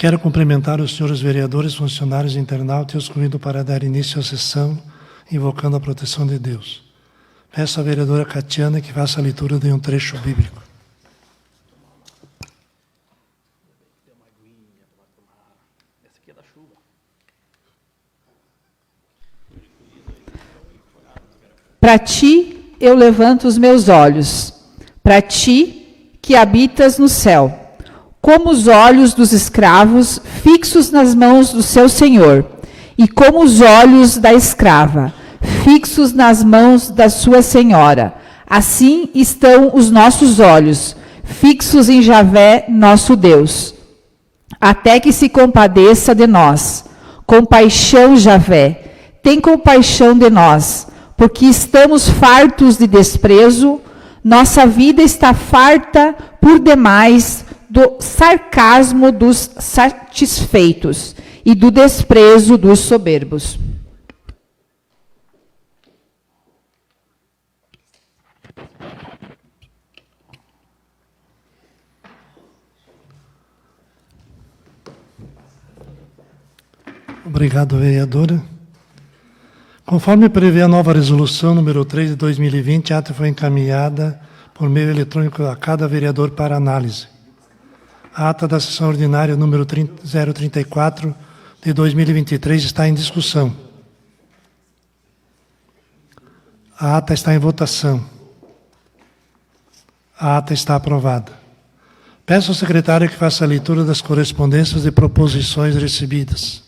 Quero cumprimentar os senhores vereadores, funcionários e internautas e os convido para dar início à sessão, invocando a proteção de Deus. Peço à vereadora Catiana que faça a leitura de um trecho bíblico. Para ti eu levanto os meus olhos, para ti que habitas no céu, como os olhos dos escravos fixos nas mãos do seu senhor, e como os olhos da escrava fixos nas mãos da sua senhora. Assim estão os nossos olhos, fixos em Javé, nosso Deus, até que se compadeça de nós. Compaixão, Javé, tem compaixão de nós, porque estamos fartos de desprezo, nossa vida está farta por demais do sarcasmo dos satisfeitos e do desprezo dos soberbos. Obrigado, vereadora. Conforme prevê a nova resolução número 3 de 2020, a ata foi encaminhada por meio eletrônico a cada vereador para análise. A ata da sessão ordinária número 034 de 2023 está em discussão. A ata está em votação. A ata está aprovada. Peço ao secretário que faça a leitura das correspondências e proposições recebidas.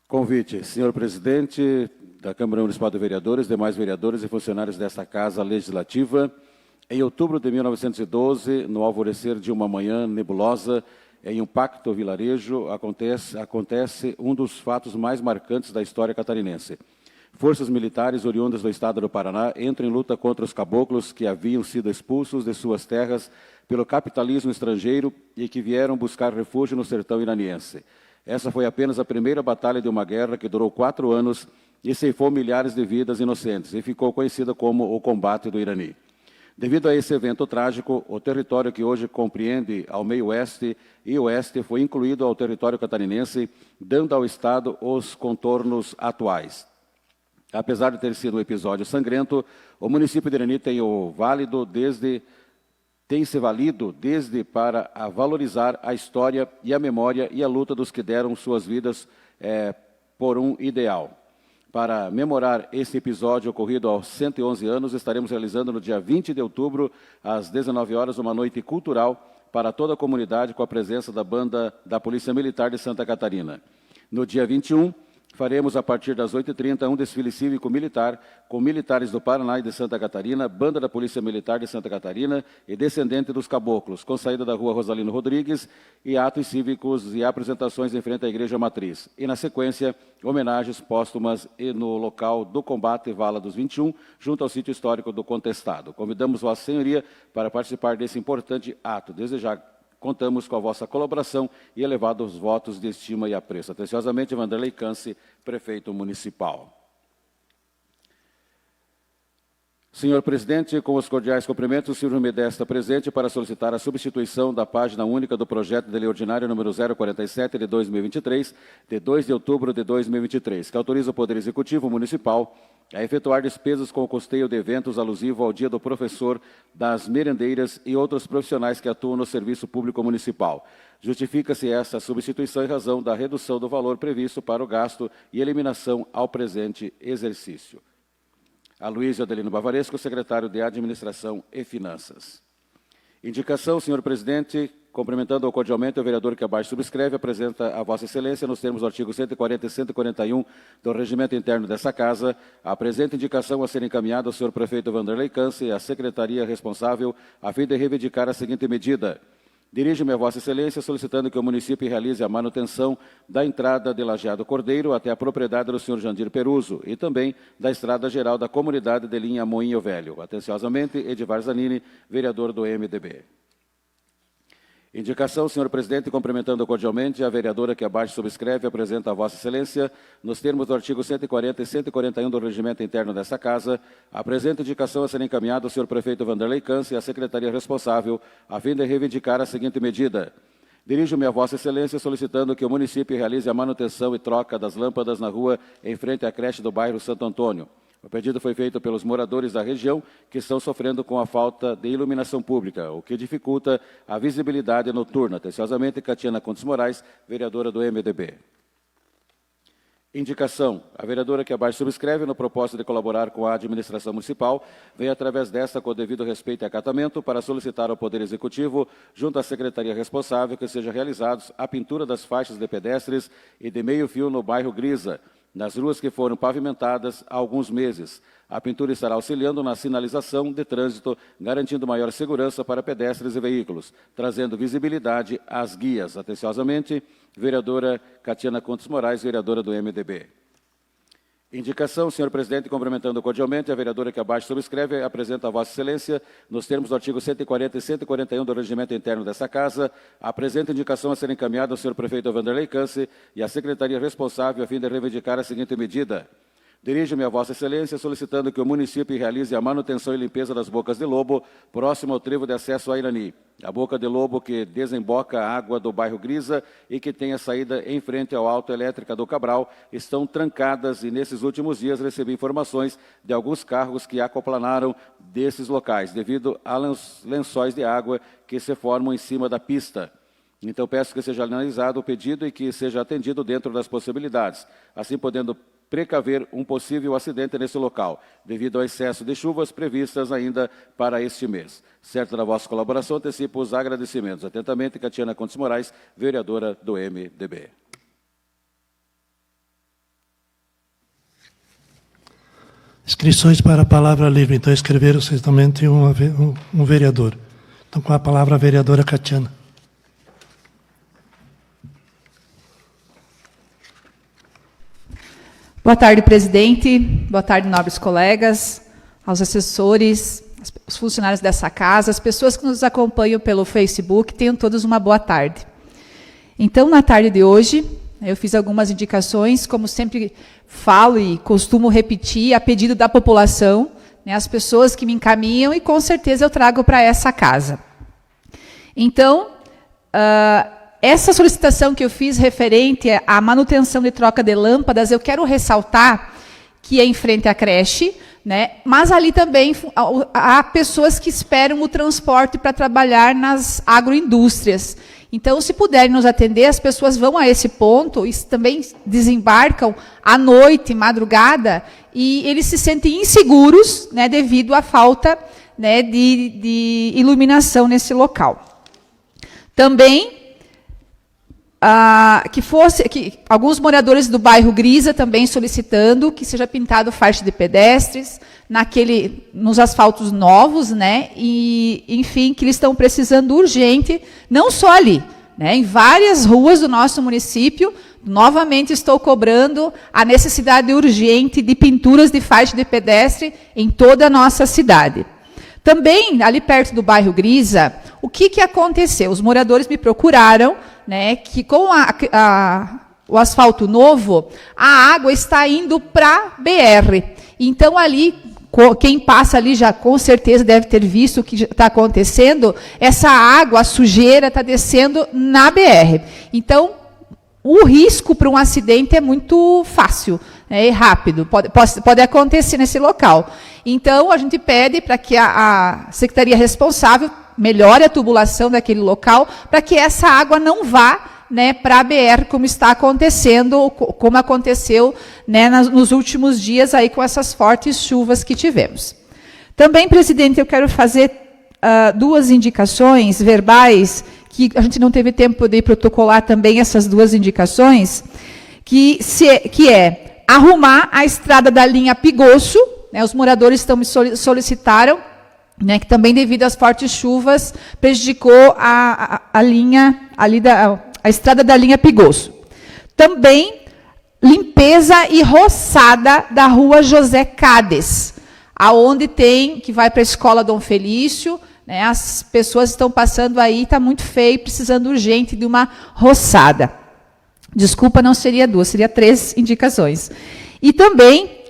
Convite. Senhor presidente da Câmara Municipal de Vereadores, demais vereadores e funcionários desta Casa Legislativa, em outubro de 1912, no alvorecer de uma manhã nebulosa, em um pacto vilarejo, acontece um dos fatos mais marcantes da história catarinense. Forças militares oriundas do estado do Paraná entram em luta contra os caboclos que haviam sido expulsos de suas terras pelo capitalismo estrangeiro e que vieram buscar refúgio no sertão iraniense. Essa foi apenas a primeira batalha de uma guerra que durou 4 anos e ceifou milhares de vidas inocentes e ficou conhecida como o Combate do Irani. Devido a esse evento trágico, o território que hoje compreende ao meio-oeste e oeste foi incluído ao território catarinense, dando ao Estado os contornos atuais. Apesar de ter sido um episódio sangrento, o município de Irani tem se valido desde para valorizar a história e a memória e a luta dos que deram suas vidas por um ideal. Para memorar esse episódio ocorrido aos 111 anos, estaremos realizando no dia 20 de outubro, às 19 horas, uma noite cultural para toda a comunidade com a presença da banda da Polícia Militar de Santa Catarina. No dia 21, faremos, a partir das 8h30, um desfile cívico-militar com militares do Paraná e de Santa Catarina, banda da Polícia Militar de Santa Catarina e descendente dos caboclos, com saída da rua Rosalino Rodrigues e atos cívicos e apresentações em frente à Igreja Matriz. E, na sequência, homenagens póstumas no local do combate Vala dos 21, junto ao sítio histórico do Contestado. Convidamos Vossa Senhoria para participar desse importante ato. Desde já, contamos com a vossa colaboração e elevados votos de estima e apreço. Atenciosamente, Vanderlei Cânce, prefeito municipal. Senhor presidente, com os cordiais cumprimentos, sirvo-me desta presente para solicitar a substituição da página única do projeto de lei ordinário número 047 de 2023, de 2 de outubro de 2023, que autoriza o Poder Executivo Municipal a efetuar despesas com o custeio de eventos alusivo ao Dia do Professor, das merendeiras e outros profissionais que atuam no Serviço Público Municipal. Justifica-se esta substituição em razão da redução do valor previsto para o gasto e eliminação ao presente exercício. Aloysio Adelino Bavaresco, secretário de Administração e Finanças. Indicação, senhor presidente, cumprimentando cordialmente o vereador que abaixo subscreve, apresenta a Vossa Excelência, nos termos do artigo 140 e 141 do Regimento Interno dessa Casa, a presente indicação a ser encaminhada ao senhor prefeito Vanderlei Cânce e à secretaria responsável, a fim de reivindicar a seguinte medida. Dirijo-me a Vossa Excelência solicitando que o município realize a manutenção da entrada de Lajeado Cordeiro até a propriedade do senhor Jandir Peruso e também da estrada geral da comunidade de linha Moinho Velho. Atenciosamente, Edivar Zanini, vereador do MDB. Indicação, senhor presidente, cumprimentando cordialmente a vereadora que abaixo subscreve e apresenta a Vossa Excelência, nos termos do artigo 140 e 141 do regimento interno desta Casa, apresenta indicação a ser encaminhada ao senhor prefeito Vanderlei Câncer e à secretaria responsável, a fim de reivindicar a seguinte medida. Dirijo-me a Vossa Excelência solicitando que o município realize a manutenção e troca das lâmpadas na rua em frente à creche do bairro Santo Antônio. O pedido foi feito pelos moradores da região que estão sofrendo com a falta de iluminação pública, o que dificulta a visibilidade noturna. Atenciosamente, Catiana Contes Moraes, vereadora do MDB. Indicação. A vereadora que abaixo subscreve, no propósito de colaborar com a administração municipal, vem através desta, com o devido respeito e acatamento, para solicitar ao Poder Executivo, junto à secretaria responsável, que seja realizados a pintura das faixas de pedestres e de meio-fio no bairro Grisa, nas ruas que foram pavimentadas há alguns meses. A pintura estará auxiliando na sinalização de trânsito, garantindo maior segurança para pedestres e veículos, trazendo visibilidade às guias. Atenciosamente, vereadora Catiana Contes Moraes, vereadora do MDB. Indicação, senhor presidente, cumprimentando cordialmente a vereadora que abaixo subscreve, apresenta a Vossa Excelência, nos termos do artigo 140 e 141 do regimento interno dessa Casa, apresenta indicação a ser encaminhada ao senhor prefeito Vanderlei Câncer e à secretaria responsável a fim de reivindicar a seguinte medida. Dirijo-me a Vossa Excelência solicitando que o município realize a manutenção e limpeza das bocas de lobo próximo ao trevo de acesso a Irani. A boca de lobo que desemboca a água do bairro Grisa e que tem a saída em frente ao Alto Elétrica do Cabral estão trancadas e nesses últimos dias recebi informações de alguns carros que aquaplanaram desses locais devido a lençóis de água que se formam em cima da pista. Então peço que seja analisado o pedido e que seja atendido dentro das possibilidades, assim podendo precaver um possível acidente nesse local, devido ao excesso de chuvas previstas ainda para este mês. Certo da vossa colaboração, antecipo os agradecimentos. Atentamente, Catiana Contes Moraes, vereadora do MDB. Inscrições para a palavra livre. Então, escreveram-se somente um vereador. Então, com a palavra, a vereadora Catiana. Boa tarde, presidente. Boa tarde, nobres colegas, aos assessores, os funcionários dessa casa, as pessoas que nos acompanham pelo Facebook. Tenham todos uma boa tarde. Então, na tarde de hoje, eu fiz algumas indicações, como sempre falo e costumo repetir, a pedido da população, né, as pessoas que me encaminham, e com certeza eu trago para essa casa. Então, essa solicitação que eu fiz referente à manutenção de troca de lâmpadas, eu quero ressaltar que é em frente à creche, né? Mas ali também há pessoas que esperam o transporte para trabalhar nas agroindústrias. Então, se puderem nos atender, as pessoas vão a esse ponto e também desembarcam à noite, madrugada, e eles se sentem inseguros, né, devido à falta, né, de iluminação nesse local. Também que alguns moradores do bairro Grisa também solicitando que seja pintado faixa de pedestres nos asfaltos novos, né? E, enfim, que eles estão precisando urgente, não só ali, né? Em várias ruas do nosso município, novamente estou cobrando a necessidade urgente de pinturas de faixa de pedestre em toda a nossa cidade. Também, ali perto do bairro Grisa, o que aconteceu? Os moradores me procuraram, né, que com o asfalto novo, a água está indo para a BR. Então, ali, quem passa ali já com certeza deve ter visto o que está acontecendo, essa água, a sujeira, está descendo na BR. Então, o risco para um acidente é muito fácil, né, e rápido, pode acontecer nesse local. Então, a gente pede para que a secretaria responsável melhore a tubulação daquele local, para que essa água não vá, né, para a BR, como está acontecendo, como aconteceu, né, nos últimos dias aí com essas fortes chuvas que tivemos. Também, presidente, eu quero fazer duas indicações verbais, que a gente não teve tempo de protocolar também essas duas indicações, que é arrumar a estrada da linha Pigosso, né, os moradores me solicitaram, né, que também devido às fortes chuvas prejudicou a linha ali a estrada da linha Pigosso. Também limpeza e roçada da rua José Cades, aonde que vai para a escola Dom Felício, né? As pessoas estão passando aí, está muito feio, precisando urgente de uma roçada. Desculpa, não seria 2, seria 3 indicações. E também,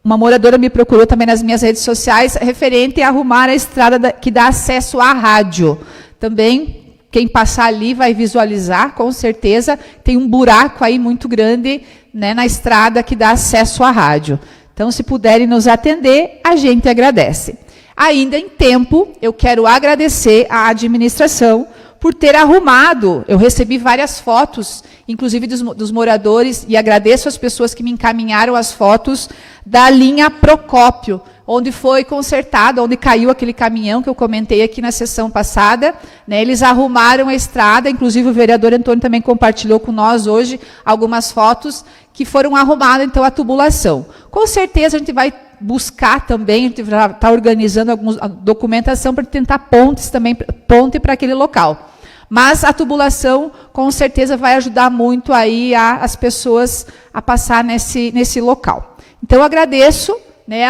uma moradora me procurou também nas minhas redes sociais, referente a arrumar a estrada que dá acesso à rádio. Também, quem passar ali vai visualizar, com certeza, tem um buraco aí muito grande, né, na estrada que dá acesso à rádio. Então, se puderem nos atender, a gente agradece. Ainda em tempo, eu quero agradecer à administração por ter arrumado. Eu recebi várias fotos, inclusive dos moradores, e agradeço às pessoas que me encaminharam as fotos da linha Procópio, onde foi consertado, onde caiu aquele caminhão que eu comentei aqui na sessão passada, né? Eles arrumaram a estrada, inclusive o vereador Antônio também compartilhou com nós hoje algumas fotos que foram arrumadas, então, a tubulação. Com certeza a gente vai buscar também, a gente já está organizando alguma documentação para tentar pontes também, ponte para aquele local. Mas a tubulação, com certeza, vai ajudar muito aí as pessoas a passar nesse local. Então, eu agradeço, né,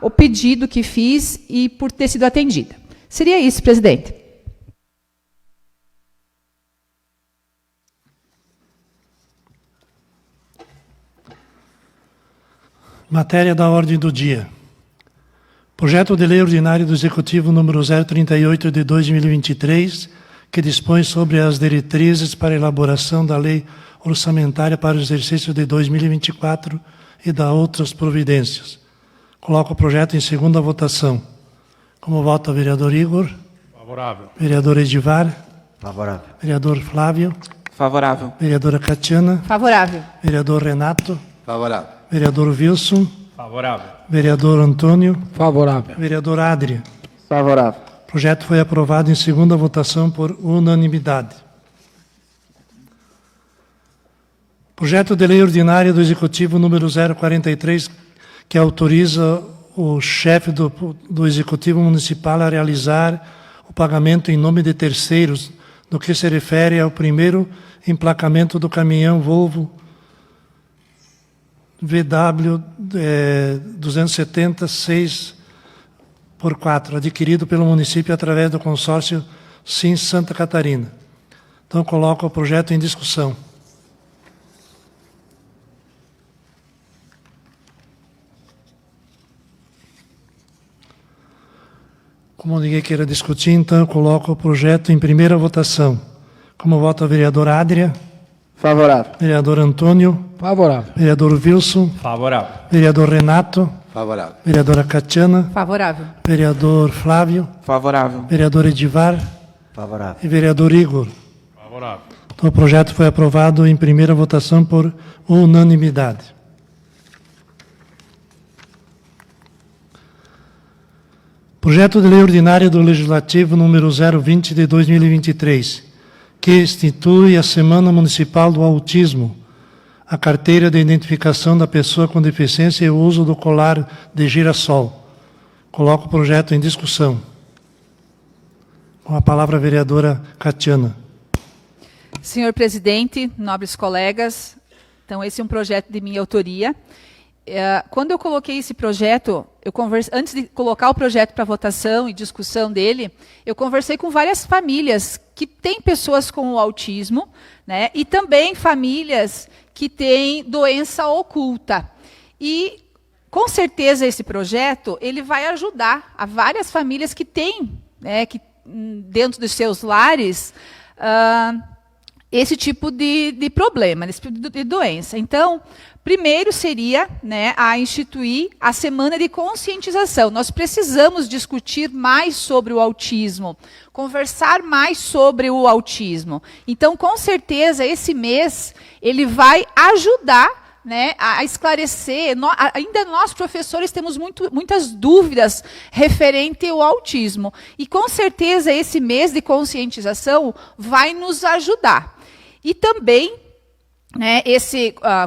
o pedido que fiz e por ter sido atendida. Seria isso, presidente. Matéria da ordem do dia. Projeto de Lei Ordinária do Executivo número 038 de 2023, que dispõe sobre as diretrizes para a elaboração da Lei Orçamentária para o exercício de 2024 e da outras providências. Coloco o projeto em segunda votação. Como vota o vereador Igor? Favorável. Vereador Edivar? Favorável. Vereador Flávio? Favorável. Vereadora Catiana? Favorável. Vereador Renato? Favorável. Vereador Wilson? Favorável. Vereador Antônio? Favorável. Vereador Adria? Favorável. O projeto foi aprovado em segunda votação por unanimidade. Projeto de Lei Ordinária do Executivo número 043, que autoriza o chefe do Executivo Municipal a realizar o pagamento em nome de terceiros, no que se refere ao primeiro emplacamento do caminhão Volvo VW 270 6x4, adquirido pelo município através do consórcio Sim Santa Catarina. Então, coloco o projeto em discussão. Como ninguém queira discutir, então eu coloco o projeto em primeira votação. Como vota o vereador Adria? Favorável. Vereador Antônio? Favorável. Vereador Wilson? Favorável. Vereador Renato? Favorável. Vereadora Catiana? Favorável. Vereador Flávio? Favorável. Vereador Edivar? Favorável. E vereador Igor? Favorável. Então, o projeto foi aprovado em primeira votação por unanimidade. Projeto de Lei Ordinária do Legislativo número 020 de 2023, que institui a Semana Municipal do Autismo, a carteira de identificação da pessoa com deficiência e o uso do colar de girassol. Coloco o projeto em discussão. Com a palavra a vereadora Catiana. Senhor presidente, nobres colegas, então esse é um projeto de minha autoria. Quando eu coloquei esse projeto, antes de colocar o projeto para votação e discussão dele, eu conversei com várias famílias que têm pessoas com autismo, né, e também famílias que têm doença oculta. E, com certeza, esse projeto ele vai ajudar a várias famílias que têm, né, que, dentro dos seus lares, esse tipo de problema, esse tipo de doença. Então, primeiro seria, né, a instituir a semana de conscientização. Nós precisamos discutir mais sobre o autismo, conversar mais sobre o autismo. Então, com certeza, esse mês ele vai ajudar, né, a esclarecer. Ainda nós, professores, temos muitas dúvidas referente ao autismo. E, com certeza, esse mês de conscientização vai nos ajudar. E também, né,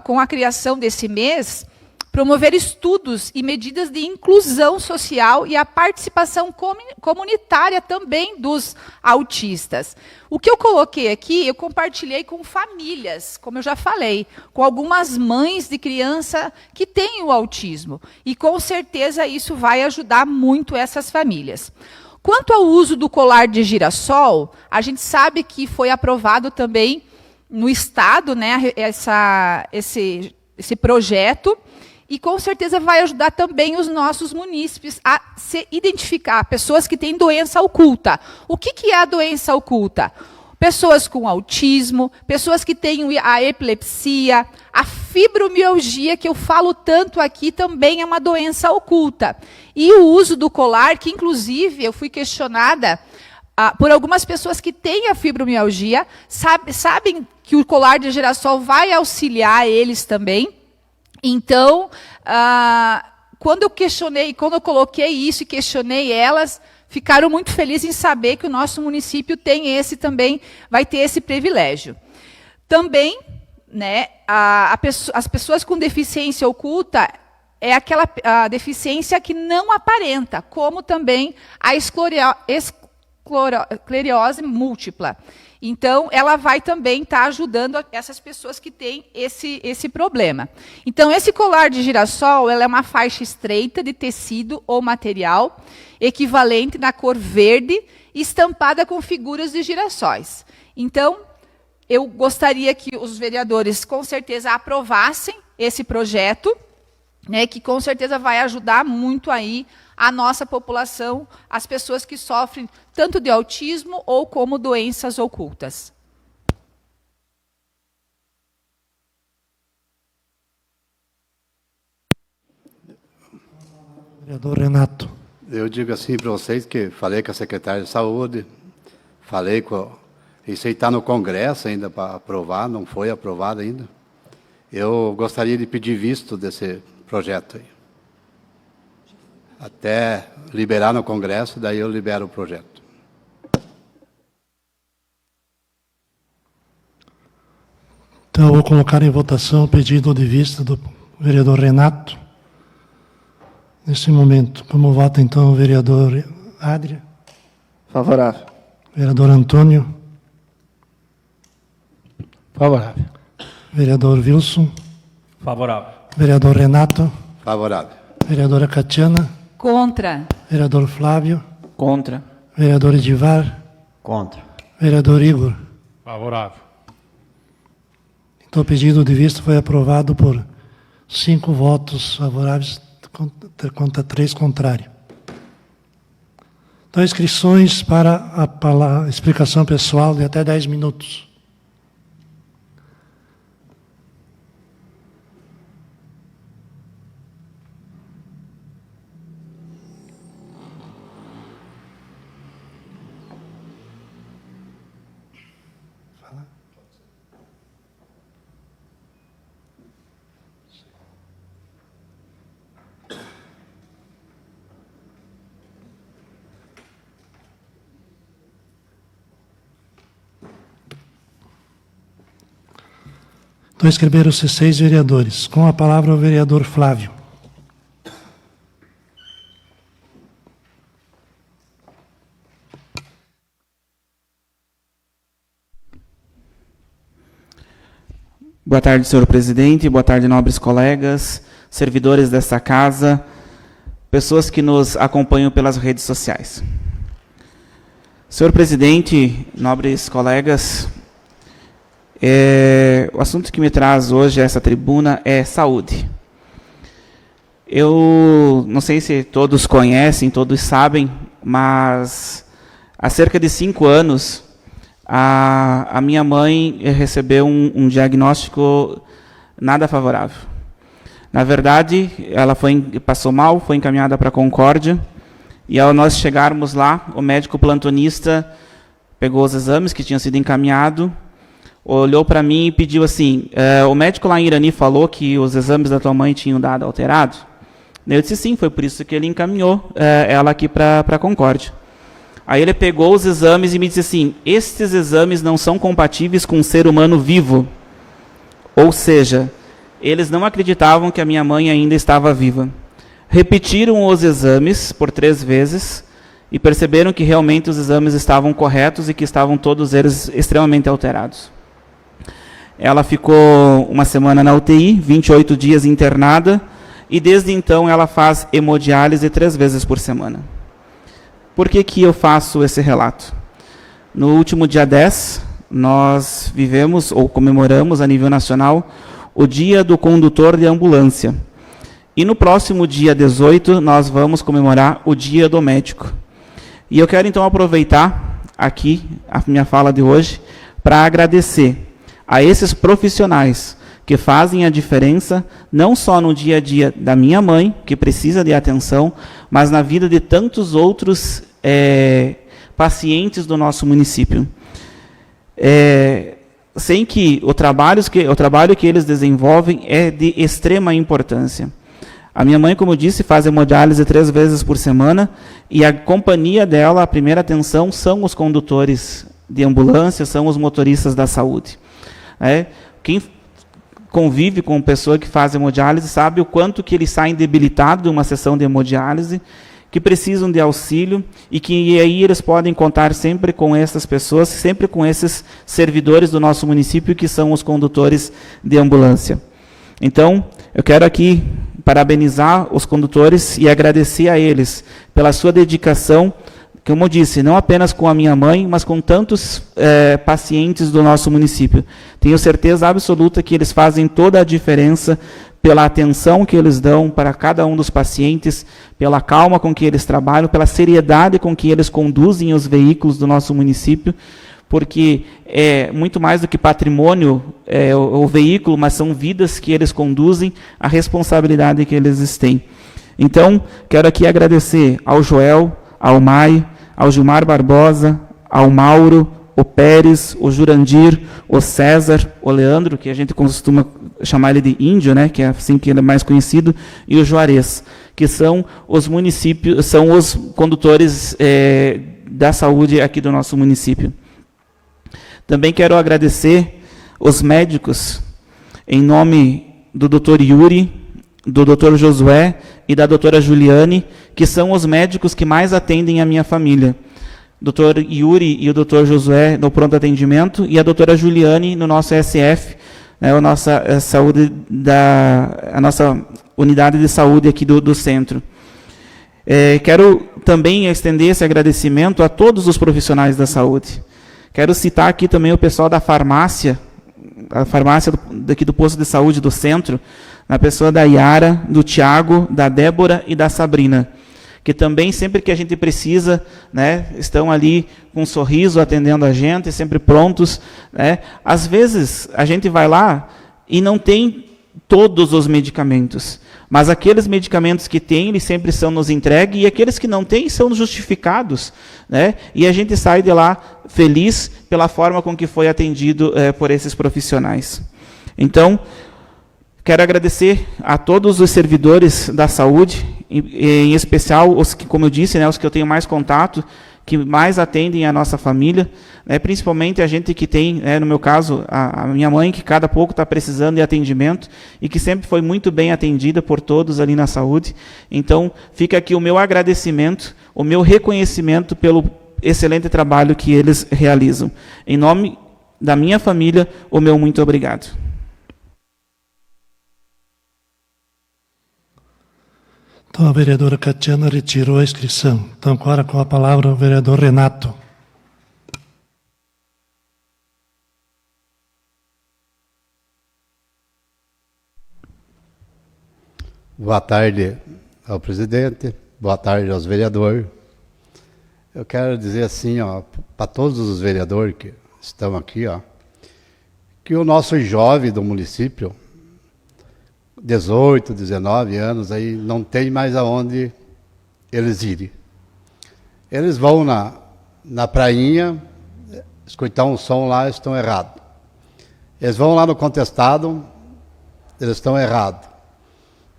com a criação desse mês, promover estudos e medidas de inclusão social e a participação comunitária também dos autistas. O que eu coloquei aqui, eu compartilhei com famílias, como eu já falei, com algumas mães de criança que têm o autismo. E, com certeza, isso vai ajudar muito essas famílias. Quanto ao uso do colar de girassol, a gente sabe que foi aprovado também no Estado, né, esse projeto, e com certeza vai ajudar também os nossos munícipes a se identificar, pessoas que têm doença oculta. O que é a doença oculta? Pessoas com autismo, pessoas que têm a epilepsia, a fibromialgia, que eu falo tanto aqui, também é uma doença oculta. E o uso do colar, que inclusive eu fui questionada por algumas pessoas que têm a fibromialgia, sabem que o colar de girassol vai auxiliar eles também. Então, quando eu coloquei isso e questionei elas, ficaram muito felizes em saber que o nosso município tem também, vai ter esse privilégio. Também, né, as pessoas com deficiência oculta é aquela deficiência que não aparenta, como também a esclerose múltipla. Então, ela vai também estar ajudando essas pessoas que têm esse problema. Então, esse colar de girassol, ela é uma faixa estreita de tecido ou material, equivalente na cor verde, estampada com figuras de girassóis. Então, eu gostaria que os vereadores, com certeza, aprovassem esse projeto, né, que com certeza vai ajudar muito aí a nossa população, as pessoas que sofrem tanto de autismo ou como doenças ocultas. Vereador Renato. Eu digo assim para vocês que falei com a secretária de Saúde, isso aí está no Congresso ainda para aprovar, não foi aprovado ainda. Eu gostaria de pedir visto desse projeto aí. Até liberar no Congresso, daí eu libero o projeto. Então, eu vou colocar em votação o pedido de vista do vereador Renato. Nesse momento, como vota então o vereador Adria? Favorável. Vereador Antônio? Favorável. Vereador Wilson? Favorável. Vereador Renato? Favorável. Vereadora Catiana? Contra. Vereador Flávio? Contra. Vereador Edivar? Contra. Vereador Igor? Favorável. Então, o pedido de vista foi aprovado por 5 votos favoráveis contra 3 contrários. Então, inscrições para a explicação pessoal de até 10 minutos. Então, escreveram-se 6 vereadores. Com a palavra, o vereador Flávio. Boa tarde, senhor presidente. Boa tarde, nobres colegas, servidores desta casa, pessoas que nos acompanham pelas redes sociais. Senhor presidente, nobres colegas, o assunto que me traz hoje a essa tribuna é saúde. Eu não sei se todos conhecem, todos sabem, mas há cerca de 5 anos, a minha mãe recebeu um diagnóstico nada favorável. Na verdade, ela passou mal, foi encaminhada para a Concórdia, e ao nós chegarmos lá, o médico plantonista pegou os exames que tinham sido encaminhados, olhou para mim e pediu assim, o médico lá em Irani falou que os exames da tua mãe tinham dado alterado? Eu disse sim, foi por isso que ele encaminhou ela aqui para a Concórdia. Aí ele pegou os exames e me disse assim, estes exames não são compatíveis com um ser humano vivo. Ou seja, eles não acreditavam que a minha mãe ainda estava viva. Repetiram os exames por 3 vezes e perceberam que realmente os exames estavam corretos e que estavam todos eles extremamente alterados. Ela ficou 1 semana na UTI, 28 dias internada, e desde então ela faz hemodiálise 3 vezes por semana. Por que eu faço esse relato? No último dia 10, nós vivemos ou comemoramos a nível nacional o Dia do Condutor de Ambulância. E no próximo dia 18, nós vamos comemorar o Dia do Médico. E eu quero então aproveitar aqui a minha fala de hoje para agradecer a esses profissionais que fazem a diferença, não só no dia a dia da minha mãe, que precisa de atenção, mas na vida de tantos outros pacientes do nosso município. Sem que o trabalho que eles desenvolvem é de extrema importância. A minha mãe, como eu disse, faz hemodiálise 3 vezes por semana, e a companhia dela, a primeira atenção, são os condutores de ambulância, são os motoristas da saúde. Quem convive com pessoa que faz hemodiálise sabe o quanto que eles saem debilitados de uma sessão de hemodiálise, que precisam de auxílio, e que aí eles podem contar sempre com essas pessoas, sempre com esses servidores do nosso município, que são os condutores de ambulância. Então, eu quero aqui parabenizar os condutores e agradecer a eles pela sua dedicação, como eu disse, não apenas com a minha mãe, mas com tantos pacientes do nosso município. Tenho certeza absoluta que eles fazem toda a diferença pela atenção que eles dão para cada um dos pacientes, pela calma com que eles trabalham, pela seriedade com que eles conduzem os veículos do nosso município, porque é muito mais do que patrimônio o veículo, mas são vidas que eles conduzem, a responsabilidade que eles têm. Então, quero aqui agradecer ao Joel, ao Mai, ao Gilmar Barbosa, ao Mauro, o Pérez, o Jurandir, o César, o Leandro, que a gente costuma chamar ele de Índio, né, que é assim que ele é mais conhecido, e o Juarez, que são os municípios, são os condutores da saúde aqui do nosso município. Também quero agradecer os médicos, em nome do Dr. Yuri, do Dr. Josué e da doutora Juliane, que são os médicos que mais atendem a minha família. Dr. Yuri e o Dr. Josué no pronto atendimento, e a doutora Juliane no nosso SF, a nossa a nossa unidade de saúde aqui do centro. Quero também estender esse agradecimento a todos os profissionais da saúde. Quero citar aqui também o pessoal da farmácia, a farmácia daqui do posto de saúde do centro, na pessoa da Yara, do Tiago, da Débora e da Sabrina, que também, sempre que a gente precisa, né, estão ali com um sorriso atendendo a gente, sempre prontos. Né? Às vezes, a gente vai lá e não tem todos os medicamentos, mas aqueles medicamentos que tem, eles sempre são nos entregues, e aqueles que não têm são justificados. Né? E a gente sai de lá feliz pela forma com que foi atendido por esses profissionais. Então, quero agradecer a todos os servidores da saúde, em especial os que, como eu disse, né, os que eu tenho mais contato, que mais atendem a nossa família, né, principalmente a gente que tem, no meu caso, a minha mãe, que cada pouco está precisando de atendimento, e que sempre foi muito bem atendida por todos ali na saúde. Então, fica aqui o meu agradecimento, o meu reconhecimento pelo excelente trabalho que eles realizam. Em nome da minha família, o meu muito obrigado. Então, a vereadora Catiana retirou a inscrição. Então, agora com a palavra o vereador Renato. Boa tarde ao presidente, boa tarde aos vereadores. Eu quero dizer assim, para todos os vereadores que estão aqui, que o nosso jovem do município, 18, 19 anos, aí não tem mais aonde eles irem. Eles vão na prainha, escutar um som lá, estão errados. Eles vão lá no contestado, eles estão errados.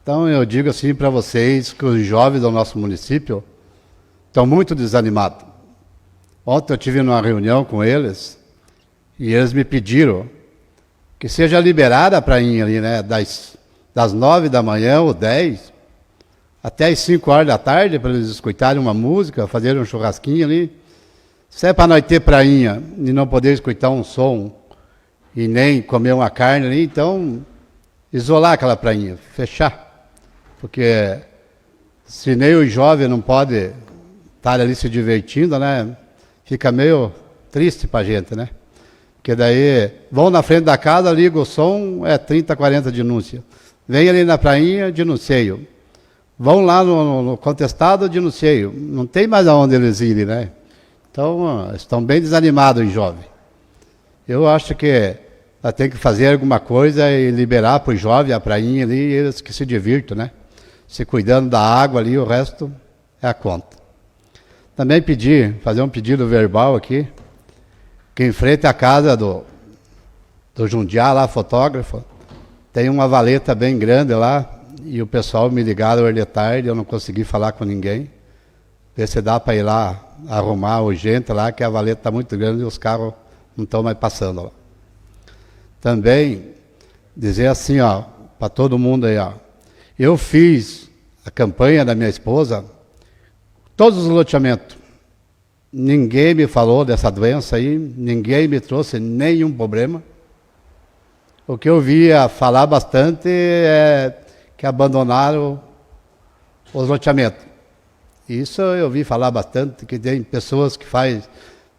Então eu digo assim para vocês que os jovens do nosso município estão muito desanimados. Ontem eu tive numa reunião com eles e eles me pediram que seja liberada a prainha ali, né, das 9 da manhã ou 10 até as 5 horas da tarde, para eles escutarem uma música, fazerem um churrasquinho ali. Se é para nós ter prainha e não poder escutar um som e nem comer uma carne ali, então isolar aquela prainha, fechar. Porque se nem o jovem não pode estarem ali se divertindo, né? Fica meio triste para a gente, né? Porque daí vão na frente da casa, liga o som, 30, 40 denúncias. Vem ali na prainha, denunciei. Vão lá no contestado, denunciei. Não tem mais aonde eles irem, né? Então, estão bem desanimados em jovem. Eu acho que ela tem que fazer alguma coisa e liberar para os jovens a prainha ali, eles que se divirtam, né? Se cuidando da água ali, o resto é a conta. Também fazer um pedido verbal aqui, que em frente à casa do Jundiá, lá, fotógrafo, tem uma valeta bem grande lá, e o pessoal me ligaram hoje de tarde, eu não consegui falar com ninguém. Ver se dá para ir lá arrumar urgente lá, que a valeta está muito grande e os carros não estão mais passando lá. Também dizer assim, ó, para todo mundo aí, ó, eu fiz a campanha da minha esposa, todos os loteamentos. Ninguém me falou dessa doença aí, ninguém me trouxe nenhum problema. O que eu via falar bastante é que abandonaram os loteamentos. Isso eu vi falar bastante, que tem pessoas que fazem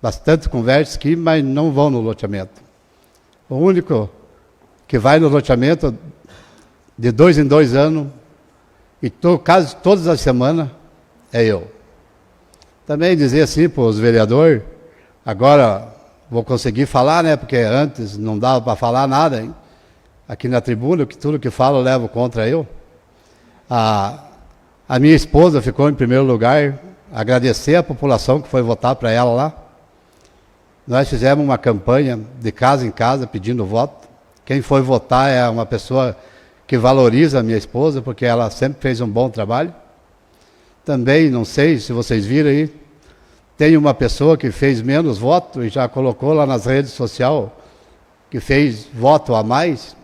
bastante conversa aqui, mas não vão no loteamento. O único que vai no loteamento de 2 em 2 anos, e quase todas as semanas, é eu. Também dizer assim para os vereadores, agora vou conseguir falar, né? Porque antes não dava para falar nada, hein? Aqui na tribuna, que tudo que falo eu levo contra eu. A minha esposa ficou em primeiro lugar, agradecer a população que foi votar para ela lá. Nós fizemos uma campanha de casa em casa pedindo voto. Quem foi votar é uma pessoa que valoriza a minha esposa, porque ela sempre fez um bom trabalho. Também, não sei se vocês viram aí, tem uma pessoa que fez menos voto e já colocou lá nas redes sociais que fez voto a mais.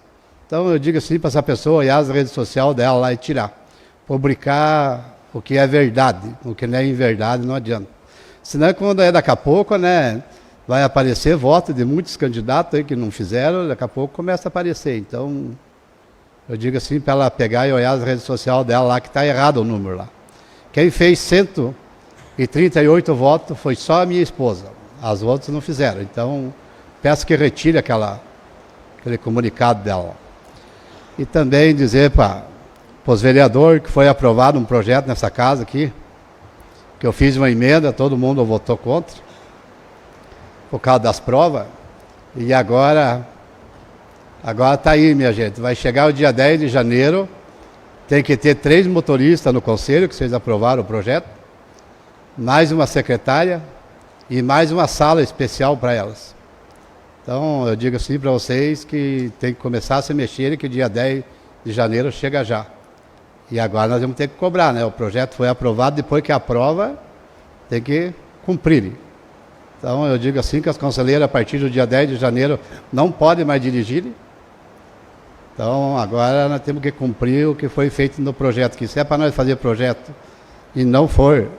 Então eu digo assim para essa pessoa olhar as redes sociais dela lá e tirar. Publicar o que é verdade, o que não é inverdade não adianta. Senão quando é daqui a pouco, né, vai aparecer voto de muitos candidatos aí que não fizeram, daqui a pouco começa a aparecer. Então eu digo assim para ela pegar e olhar as redes sociais dela lá que está errado o número lá. Quem fez 138 votos foi só a minha esposa. As outras não fizeram. Então, peço que retire aquele comunicado dela. E também dizer para os vereadores que foi aprovado um projeto nessa casa aqui, que eu fiz uma emenda, todo mundo votou contra, por causa das provas. E agora está aí, minha gente. Vai chegar o dia 10 de janeiro. Tem que ter 3 motoristas no conselho, que vocês aprovaram o projeto, mais uma secretária e mais uma sala especial para elas. Então, eu digo assim para vocês que tem que começar a se mexer, que dia 10 de janeiro chega já. E agora nós vamos ter que cobrar, né? O projeto foi aprovado, depois que aprova, tem que cumprir. Então, eu digo assim que as conselheiras, a partir do dia 10 de janeiro, não podem mais dirigir. Então, agora nós temos que cumprir o que foi feito no projeto. Que se é para nós fazer projeto e não for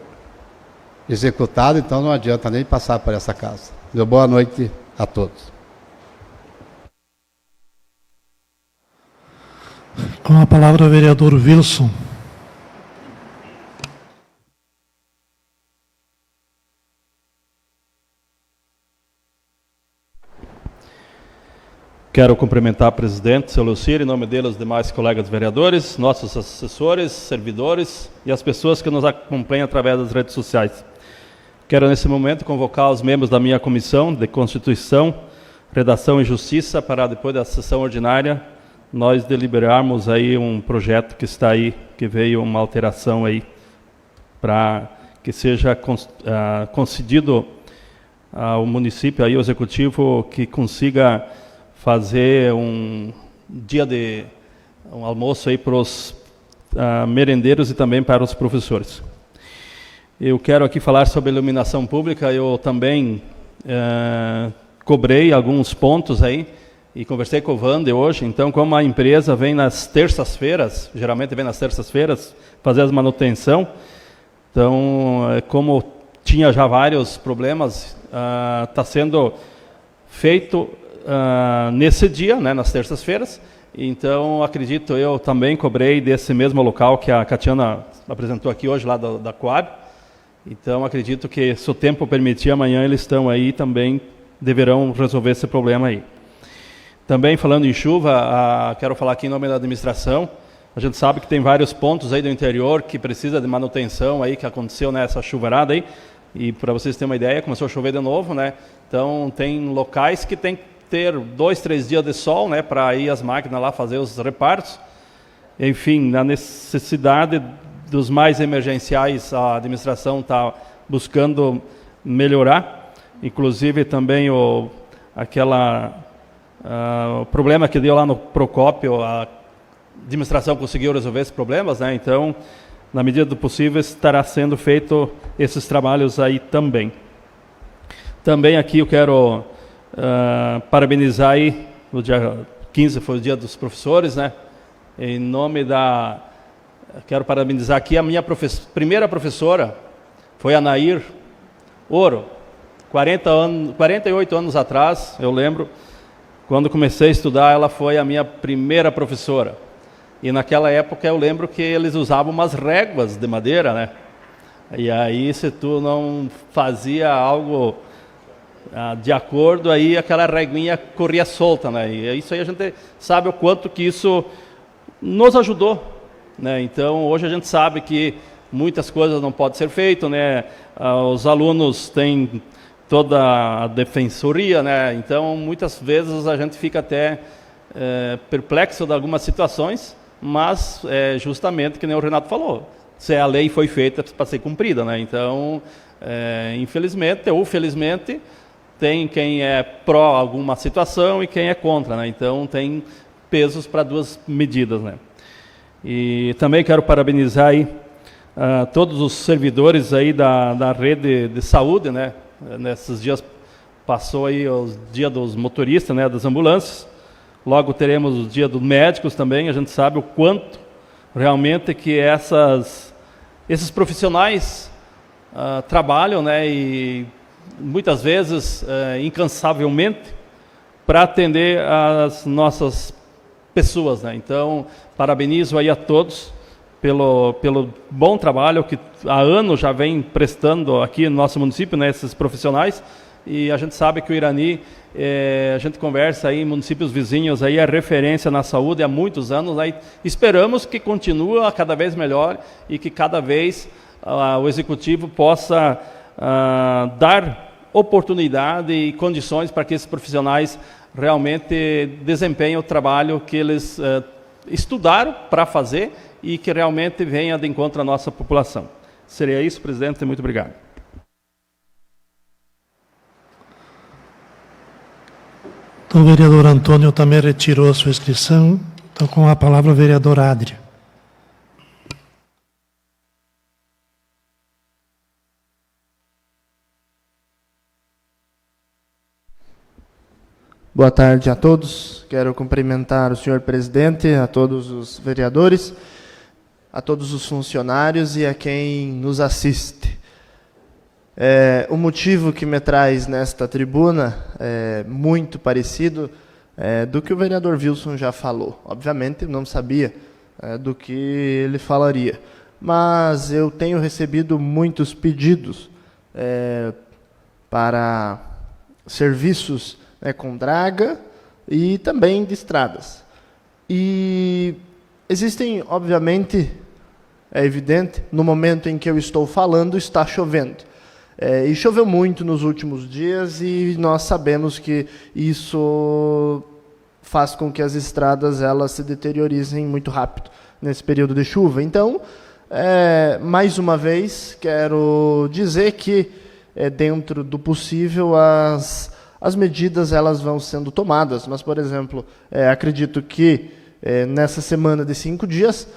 executado, então não adianta nem passar por essa casa. Meu boa noite a todos. Com a palavra o vereador Wilson. Quero cumprimentar o presidente, seu Lucírio, em nome dele, os demais colegas vereadores, nossos assessores, servidores e as pessoas que nos acompanham através das redes sociais. Quero, nesse momento, convocar os membros da minha comissão de Constituição, Redação e Justiça para, depois da sessão ordinária, nós deliberarmos aí um projeto que está aí, que veio uma alteração aí, para que seja concedido ao município, aí, ao executivo, que consiga fazer um dia de um almoço aí para os merendeiros e também para os professores. Eu quero aqui falar sobre iluminação pública. Eu também cobrei alguns pontos aí e conversei com o Wander hoje. Então, como a empresa vem nas terças-feiras, geralmente vem nas terças-feiras fazer as manutenção, então, como tinha já vários problemas, está sendo feito nesse dia, né, nas terças-feiras. Então, acredito, eu também cobrei desse mesmo local que a Catiana apresentou aqui hoje, lá da Coab. Então, acredito que, se o tempo permitir, amanhã eles estão aí também, deverão resolver esse problema aí. Também, falando em chuva, quero falar aqui em nome da administração. A gente sabe que tem vários pontos aí do interior que precisa de manutenção aí, que aconteceu nessa chuvarada aí. E, para vocês terem uma ideia, começou a chover de novo, né? Então, tem locais que tem que ter 2, 3 dias de sol, né, para ir as máquinas lá fazer os repartos. Enfim, na necessidade dos mais emergenciais, a administração está buscando melhorar, inclusive também o problema que deu lá no Procópio, a administração conseguiu resolver esses problemas, né? Então, na medida do possível, estará sendo feito esses trabalhos aí também. Também aqui eu quero parabenizar aí, no dia 15 foi o dia dos professores, né? Em nome quero parabenizar aqui a minha primeira professora, foi a Nair Ouro, 48 anos atrás, eu lembro, quando comecei a estudar, ela foi a minha primeira professora. E naquela época eu lembro que eles usavam umas réguas de madeira, né? E aí, se tu não fazia algo de acordo, aí aquela reguinha corria solta, né? E isso aí a gente sabe o quanto que isso nos ajudou, né? Então, hoje a gente sabe que muitas coisas não podem ser feitas, né? Os alunos têm toda a defensoria, né? Então, muitas vezes a gente fica até perplexo de algumas situações, mas justamente, que nem o Renato falou, se a lei foi feita para ser cumprida, né? Então, infelizmente ou felizmente, tem quem é pró alguma situação e quem é contra, né? Então, tem pesos para duas medidas, né? E também quero parabenizar aí todos os servidores aí da rede de saúde, né? Nesses dias passou aí o dia dos motoristas, né? Das ambulâncias. Logo teremos o dia dos médicos também. A gente sabe o quanto realmente que esses profissionais trabalham, né? E muitas vezes incansavelmente para atender as nossas pessoas, né? Então, parabenizo aí a todos pelo bom trabalho que há anos já vem prestando aqui no nosso município, né, esses profissionais. E a gente sabe que o Irani, a gente conversa aí em municípios vizinhos, aí é referência na saúde há muitos anos. Aí esperamos que continue cada vez melhor e que cada vez o Executivo possa dar oportunidade e condições para que esses profissionais realmente desempenhem o trabalho que eles estudaram para fazer e que realmente venha de encontro à nossa população. Seria isso, presidente, muito obrigado. Então, o vereador Antônio também retirou a sua inscrição. Então, com a palavra, o vereador Adria. Boa tarde a todos. Quero cumprimentar o senhor presidente, a todos os vereadores, a todos os funcionários e a quem nos assiste. O motivo que me traz nesta tribuna é muito parecido do que o vereador Wilson já falou. Obviamente, não sabia do que ele falaria, mas eu tenho recebido muitos pedidos para serviços com draga e também de estradas. E existem, obviamente, é evidente, no momento em que eu estou falando, está chovendo. E choveu muito nos últimos dias e nós sabemos que isso faz com que as estradas elas se deteriorizem muito rápido nesse período de chuva. Então, mais uma vez, quero dizer que, dentro do possível, as medidas elas vão sendo tomadas. Mas, por exemplo, acredito que nessa semana de 5 dias,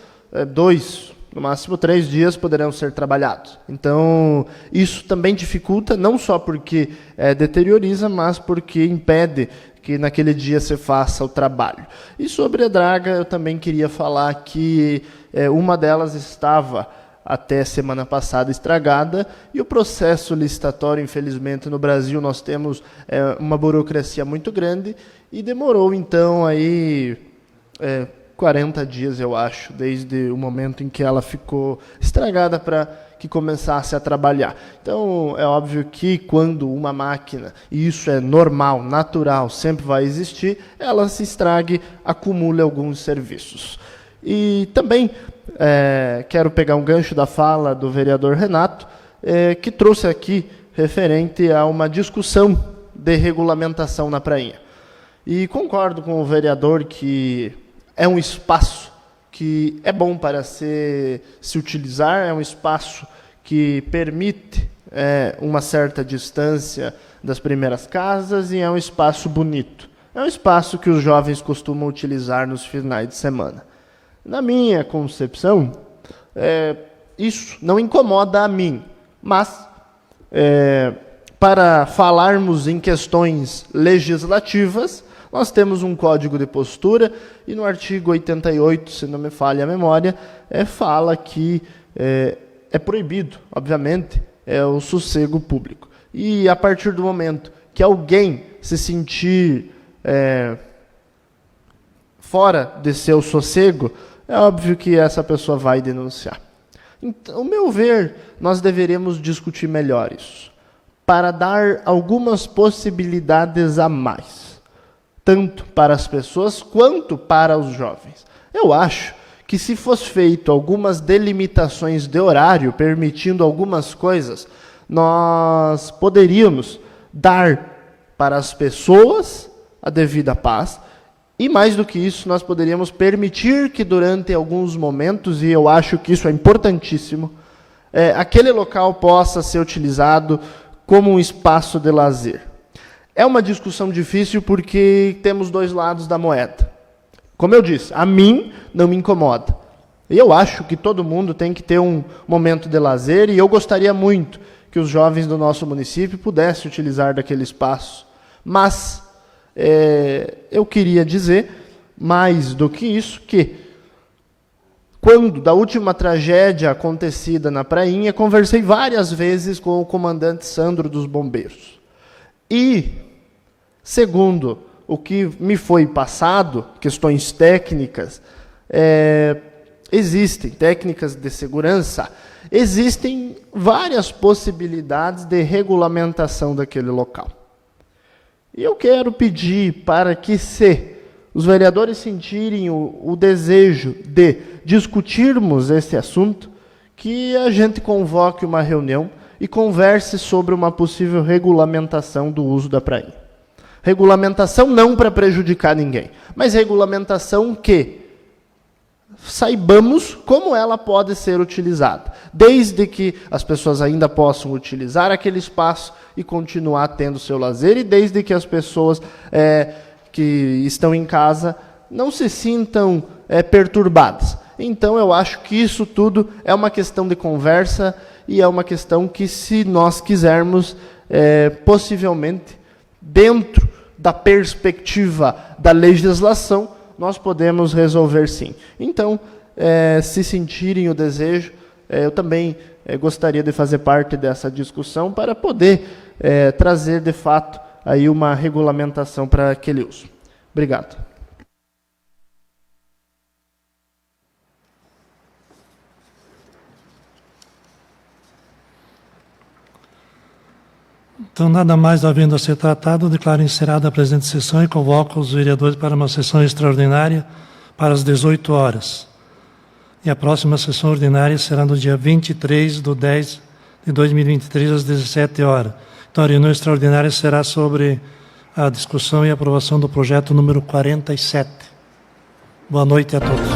2, no máximo 3 dias poderão ser trabalhados. Então, isso também dificulta, não só porque deterioriza, mas porque impede que naquele dia se faça o trabalho. E sobre a draga, eu também queria falar que uma delas estava até semana passada estragada, e o processo licitatório, infelizmente, no Brasil, nós temos uma burocracia muito grande, e demorou, então, aí 40 dias, eu acho, desde o momento em que ela ficou estragada para que começasse a trabalhar. Então, é óbvio que quando uma máquina, e isso é normal, natural, sempre vai existir, ela se estrague, acumule alguns serviços. E também quero pegar um gancho da fala do vereador Renato, que trouxe aqui referente a uma discussão de regulamentação na prainha. E concordo com o vereador que é um espaço que é bom para se utilizar, é um espaço que permite uma certa distância das primeiras casas e é um espaço bonito. É um espaço que os jovens costumam utilizar nos finais de semana. Na minha concepção, isso não incomoda a mim, mas para falarmos em questões legislativas, nós temos um código de postura e no artigo 88, se não me falha a memória, fala que é proibido, obviamente, o sossego público. E a partir do momento que alguém se sentir fora de seu sossego, é óbvio que essa pessoa vai denunciar. Então, ao meu ver, nós deveremos discutir melhor isso, para dar algumas possibilidades a mais, tanto para as pessoas quanto para os jovens. Eu acho que se fosse feito algumas delimitações de horário, permitindo algumas coisas, nós poderíamos dar para as pessoas a devida paz, e mais do que isso, nós poderíamos permitir que durante alguns momentos, e eu acho que isso é importantíssimo, aquele local possa ser utilizado como um espaço de lazer. É uma discussão difícil porque temos dois lados da moeda. Como eu disse, a mim não me incomoda. Eu acho que todo mundo tem que ter um momento de lazer e eu gostaria muito que os jovens do nosso município pudessem utilizar daquele espaço. Mas eu queria dizer, mais do que isso, que quando, da última tragédia acontecida na prainha, conversei várias vezes com o comandante Sandro dos Bombeiros. E, segundo o que me foi passado, questões técnicas, existem técnicas de segurança, existem várias possibilidades de regulamentação daquele local. E eu quero pedir para que, se os vereadores sentirem o desejo de discutirmos esse assunto, que a gente convoque uma reunião e converse sobre uma possível regulamentação do uso da prainha. Regulamentação não para prejudicar ninguém, mas regulamentação que saibamos como ela pode ser utilizada, desde que as pessoas ainda possam utilizar aquele espaço e continuar tendo seu lazer, e desde que as pessoas que estão em casa não se sintam perturbadas. Então, eu acho que isso tudo é uma questão de conversa e é uma questão que, se nós quisermos, possivelmente, dentro da perspectiva da legislação, nós podemos resolver sim. Então, se sentirem o desejo, eu também gostaria de fazer parte dessa discussão para poder trazer, de fato, aí uma regulamentação para aquele uso. Obrigado. Então, nada mais havendo a ser tratado, declaro encerrada a presente sessão e convoco os vereadores para uma sessão extraordinária para as 18 horas. E a próxima sessão ordinária será no dia 23/10/2023, às 17 horas. Então, a reunião extraordinária será sobre a discussão e aprovação do projeto número 47. Boa noite a todos.